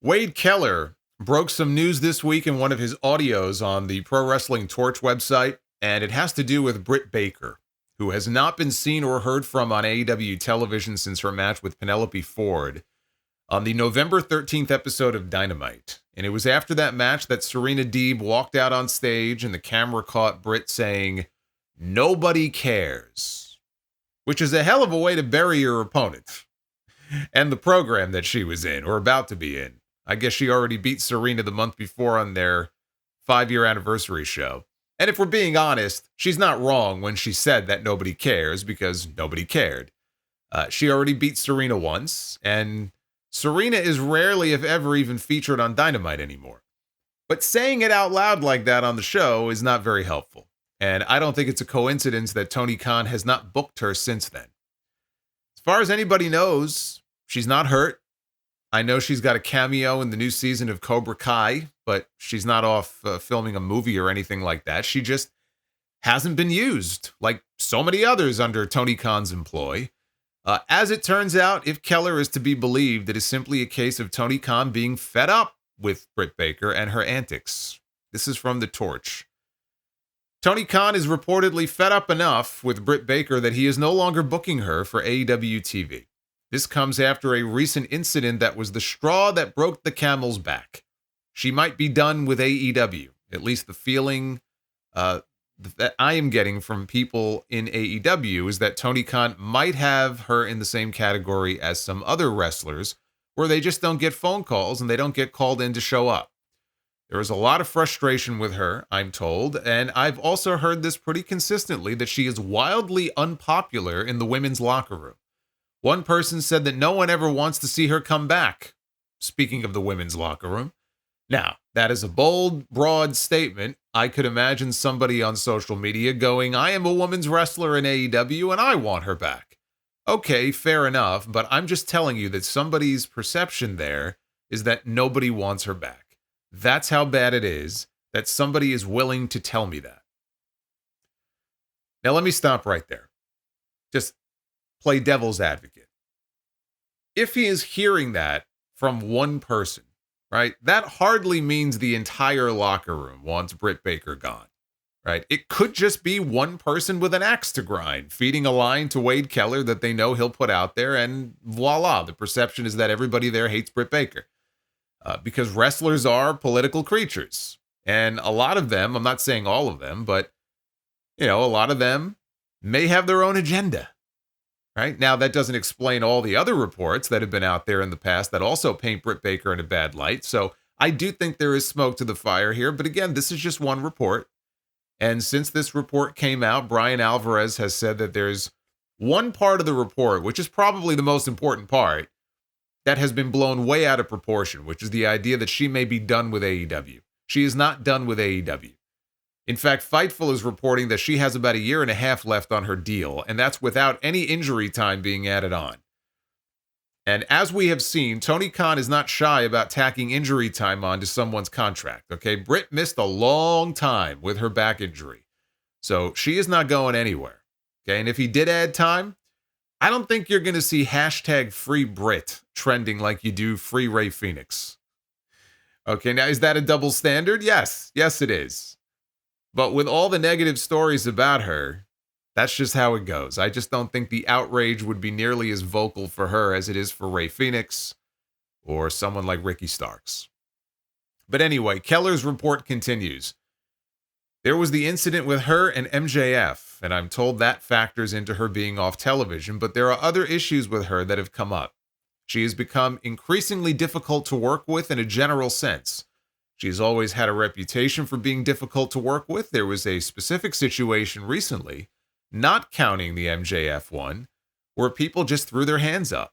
Wade Keller broke some news this week in one of his audios on the Pro Wrestling Torch website, and it has to do with Britt Baker, who has not been seen or heard from on AEW television since her match with Penelope Ford on the November 13th episode of Dynamite. And it was after that match that Serena Deeb walked out on stage and the camera caught Britt saying, "Nobody cares," which is a hell of a way to bury your opponent and the program that she was in or about to be in. I guess she already beat Serena the month before on their 5-year anniversary show. And if we're being honest, she's not wrong when she said that nobody cares, because nobody cared. She already beat Serena once, and Serena is rarely, if ever, even featured on Dynamite anymore. But saying it out loud like that on the show is not very helpful. And I don't think it's a coincidence that Tony Khan has not booked her since then. As far as anybody knows, she's not hurt. I know she's got a cameo in the new season of Cobra Kai, but she's not off filming a movie or anything like that. She just hasn't been used, like so many others under Tony Khan's employ. As it turns out, if Keller is to be believed, it is simply a case of Tony Khan being fed up with Britt Baker and her antics. This is from The Torch. Tony Khan is reportedly fed up enough with Britt Baker that he is no longer booking her for AEW TV. This comes after a recent incident that was the straw that broke the camel's back. She might be done with AEW, at least the feeling that I am getting from people in AEW is that Tony Khan might have her in the same category as some other wrestlers, where they just don't get phone calls and they don't get called in to show up. There is a lot of frustration with her, I'm told, and I've also heard this pretty consistently, that she is wildly unpopular in the women's locker room. One person said that no one ever wants to see her come back, speaking of the women's locker room. Now, that is a bold, broad statement. I could imagine somebody on social media going, "I am a women's wrestler in AEW and I want her back." Okay, fair enough, but I'm just telling you that somebody's perception there is that nobody wants her back. That's how bad it is that somebody is willing to tell me that. Now, let me stop right there. Just play devil's advocate. If he is hearing that from one person, right, that hardly means the entire locker room wants Britt Baker gone, right? It could just be one person with an axe to grind, feeding a line to Wade Keller that they know he'll put out there, and voila, the perception is that everybody there hates Britt Baker. Because wrestlers are political creatures, and a lot of them, I'm not saying all of them, but, a lot of them may have their own agenda. Right? Now, that doesn't explain all the other reports that have been out there in the past that also paint Britt Baker in a bad light. So I do think there is smoke to the fire here. But again, this is just one report. And since this report came out, Brian Alvarez has said that there's one part of the report, which is probably the most important part, that has been blown way out of proportion, which is the idea that she may be done with AEW. She is not done with AEW. In fact, Fightful is reporting that she has about 1.5 years left on her deal, and that's without any injury time being added on. And as we have seen, Tony Khan is not shy about tacking injury time on to someone's contract. Okay, Britt missed a long time with her back injury, so she is not going anywhere. Okay, and if he did add time, I don't think you're going to see hashtag free Britt trending like you do free Ray Phoenix. Okay, now is that a double standard? Yes, it is. But with all the negative stories about her, that's just how it goes. I just don't think the outrage would be nearly as vocal for her as it is for Ray Phoenix or someone like Ricky Starks. But anyway, Keller's report continues. There was the incident with her and MJF, and I'm told that factors into her being off television, but there are other issues with her that have come up. She has become increasingly difficult to work with in a general sense. She's always had a reputation for being difficult to work with. There was a specific situation recently, not counting the MJF one, where people just threw their hands up.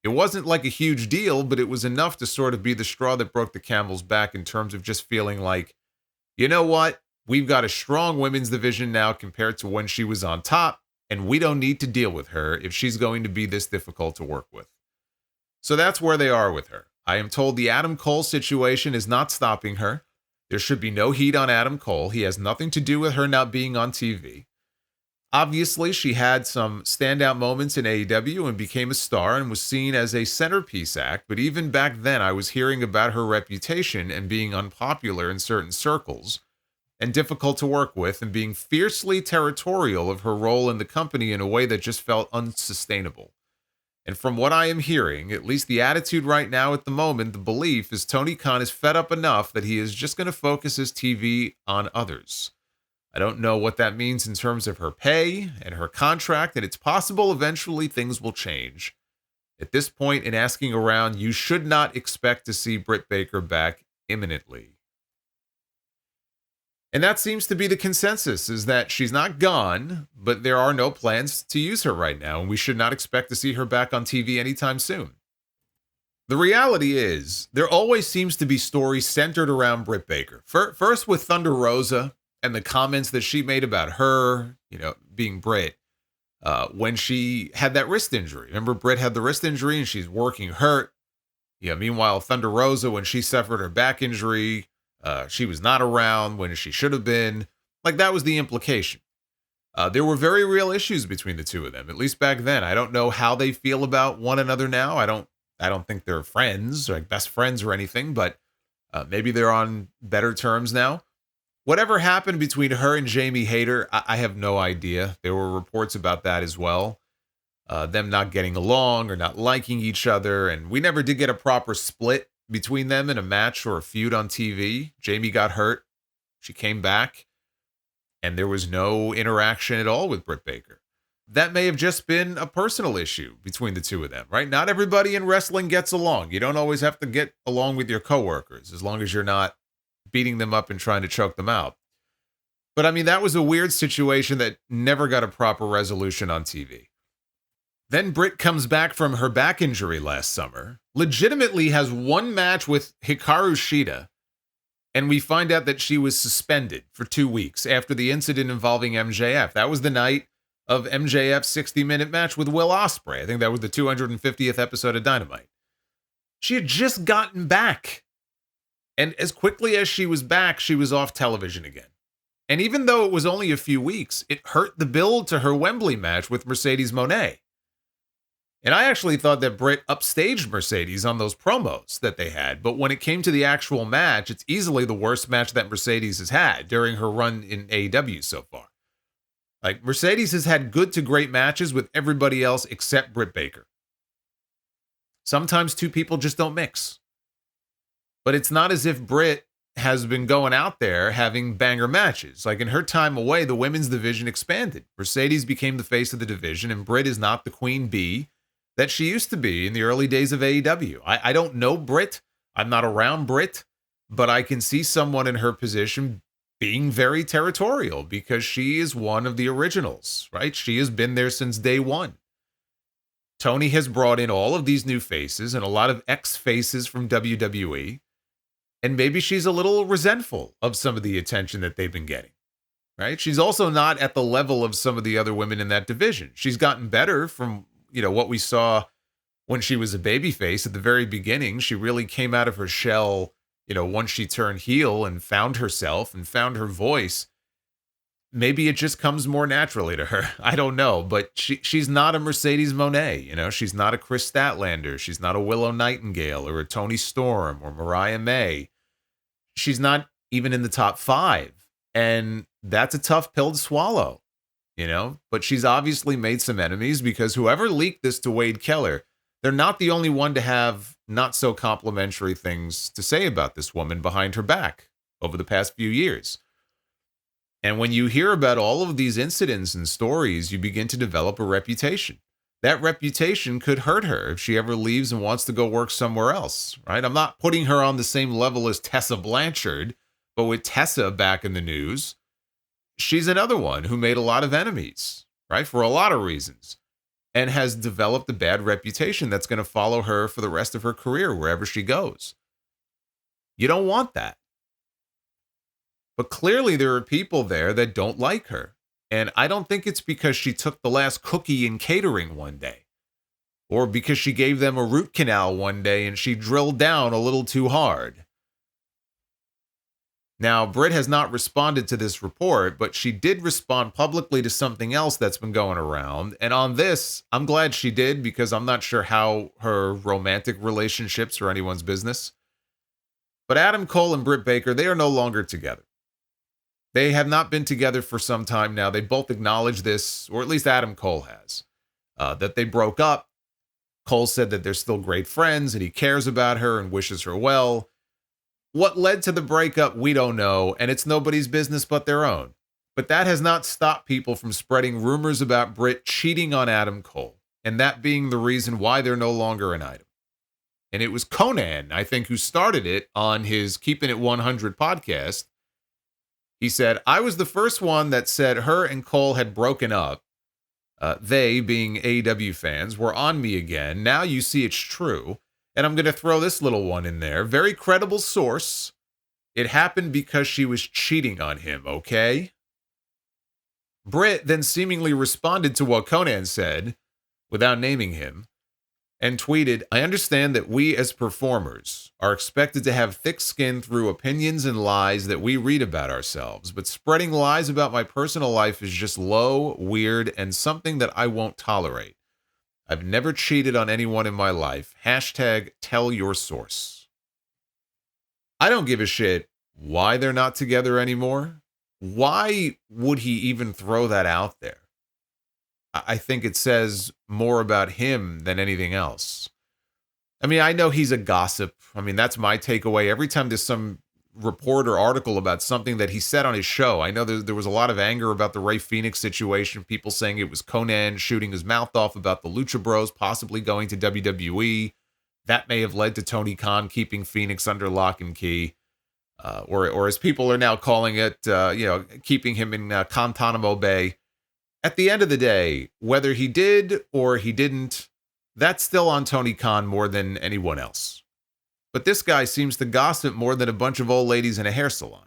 It wasn't like a huge deal, but it was enough to sort of be the straw that broke the camel's back in terms of just feeling like, you know what? We've got a strong women's division now compared to when she was on top, and we don't need to deal with her if she's going to be this difficult to work with. So that's where they are with her. I am told the Adam Cole situation is not stopping her. There should be no heat on Adam Cole. He has nothing to do with her not being on TV. Obviously, she had some standout moments in AEW and became a star and was seen as a centerpiece act, but even back then, I was hearing about her reputation and being unpopular in certain circles and difficult to work with and being fiercely territorial of her role in the company in a way that just felt unsustainable. And from what I am hearing, at least the attitude right now at the moment, the belief is Tony Khan is fed up enough that he is just going to focus his TV on others. I don't know what that means in terms of her pay and her contract, and it's possible eventually things will change. At this point in asking around, you should not expect to see Britt Baker back imminently. And that seems to be the consensus, is that she's not gone, but there are no plans to use her right now, and we should not expect to see her back on TV anytime soon. The reality is, there always seems to be stories centered around Britt Baker. First with Thunder Rosa and the comments that she made about her, being Britt, when she had that wrist injury. Remember, Britt had the wrist injury and she's working hurt. Meanwhile, Thunder Rosa, when she suffered her back injury, she was not around when she should have been. Like, that was the implication. There were very real issues between the two of them, at least back then. I don't know how they feel about one another now. I don't think they're friends, like best friends or anything, but maybe they're on better terms now. Whatever happened between her and Jamie Hayter, I have no idea. There were reports about that as well. Them not getting along or not liking each other, and we never did get a proper split between them in a match or a feud on TV. Jamie got hurt. She came back, and there was no interaction at all with Britt Baker. That may have just been a personal issue between the two of them, right? Not everybody in wrestling gets along. You don't always have to get along with your coworkers, as long as you're not beating them up and trying to choke them out. But I mean, that was a weird situation that never got a proper resolution on TV. Then Britt comes back from her back injury last summer, legitimately has one match with Hikaru Shida, and we find out that she was suspended for 2 weeks after the incident involving MJF. That was the night of MJF's 60-minute match with Will Ospreay. I think that was the 250th episode of Dynamite. She had just gotten back. And as quickly as she was back, she was off television again. And even though it was only a few weeks, it hurt the build to her Wembley match with Mercedes Moné. And I actually thought that Britt upstaged Mercedes on those promos that they had. But when it came to the actual match, it's easily the worst match that Mercedes has had during her run in AEW so far. Like, Mercedes has had good to great matches with everybody else except Britt Baker. Sometimes two people just don't mix. But it's not as if Britt has been going out there having banger matches. Like, in her time away, the women's division expanded. Mercedes became the face of the division, and Britt is not the queen bee that she used to be in the early days of AEW. I don't know Britt. I'm not around Britt, but I can see someone in her position being very territorial because she is one of the originals, right? She has been there since day one. Tony has brought in all of these new faces and a lot of ex-faces from WWE, and maybe she's a little resentful of some of the attention that they've been getting, right? She's also not at the level of some of the other women in that division. She's gotten better from what we saw when she was a babyface at the very beginning. She really came out of her shell, once she turned heel and found herself and found her voice. Maybe it just comes more naturally to her. I don't know, but she's not a Mercedes Moné. She's not a Chris Statlander. She's not a Willow Nightingale or a Toni Storm or Mariah May. She's not even in the top 5. And that's a tough pill to swallow. But she's obviously made some enemies because whoever leaked this to Wade Keller, they're not the only one to have not so complimentary things to say about this woman behind her back over the past few years. And when you hear about all of these incidents and stories, you begin to develop a reputation. That reputation could hurt her if she ever leaves and wants to go work somewhere else, right? I'm not putting her on the same level as Tessa Blanchard, but with Tessa back in the news, she's another one who made a lot of enemies, right? For a lot of reasons, and has developed a bad reputation that's going to follow her for the rest of her career, wherever she goes. You don't want that. But clearly there are people there that don't like her. And I don't think it's because she took the last cookie in catering one day, or because she gave them a root canal one day and she drilled down a little too hard. Now, Britt has not responded to this report, but she did respond publicly to something else that's been going around. And on this, I'm glad she did because I'm not sure how her romantic relationships are anyone's business. But Adam Cole and Britt Baker, they are no longer together. They have not been together for some time now. They both acknowledged this, or at least Adam Cole has, that they broke up. Cole said that they're still great friends and he cares about her and wishes her well. What led to the breakup, we don't know, and it's nobody's business but their own. But that has not stopped people from spreading rumors about Britt cheating on Adam Cole, and that being the reason why they're no longer an item. And it was Konnan, I think, who started it on his Keeping It 100 podcast. He said, I was the first one that said her and Cole had broken up. They, being AEW fans, were on me again. Now you see it's true. And I'm going to throw this little one in there. Very credible source. It happened because she was cheating on him, okay? Britt then seemingly responded to what Konnan said, without naming him, and tweeted, I understand that we as performers are expected to have thick skin through opinions and lies that we read about ourselves, but spreading lies about my personal life is just low, weird, and something that I won't tolerate. I've never cheated on anyone in my life. Hashtag tell your source. I don't give a shit why they're not together anymore. Why would he even throw that out there? I think it says more about him than anything else. I mean, I know he's a gossip. I mean, that's my takeaway. Every time there's some report or article about something that he said on his show, I know there was a lot of anger about the Rey Fenix situation, people saying it was Konnan shooting his mouth off about the Lucha Bros possibly going to WWE. That may have led to Tony Khan keeping Phoenix under lock and key. Or as people are now calling it, keeping him in Guantanamo Bay. At the end of the day, whether he did or he didn't, that's still on Tony Khan more than anyone else. But this guy seems to gossip more than a bunch of old ladies in a hair salon.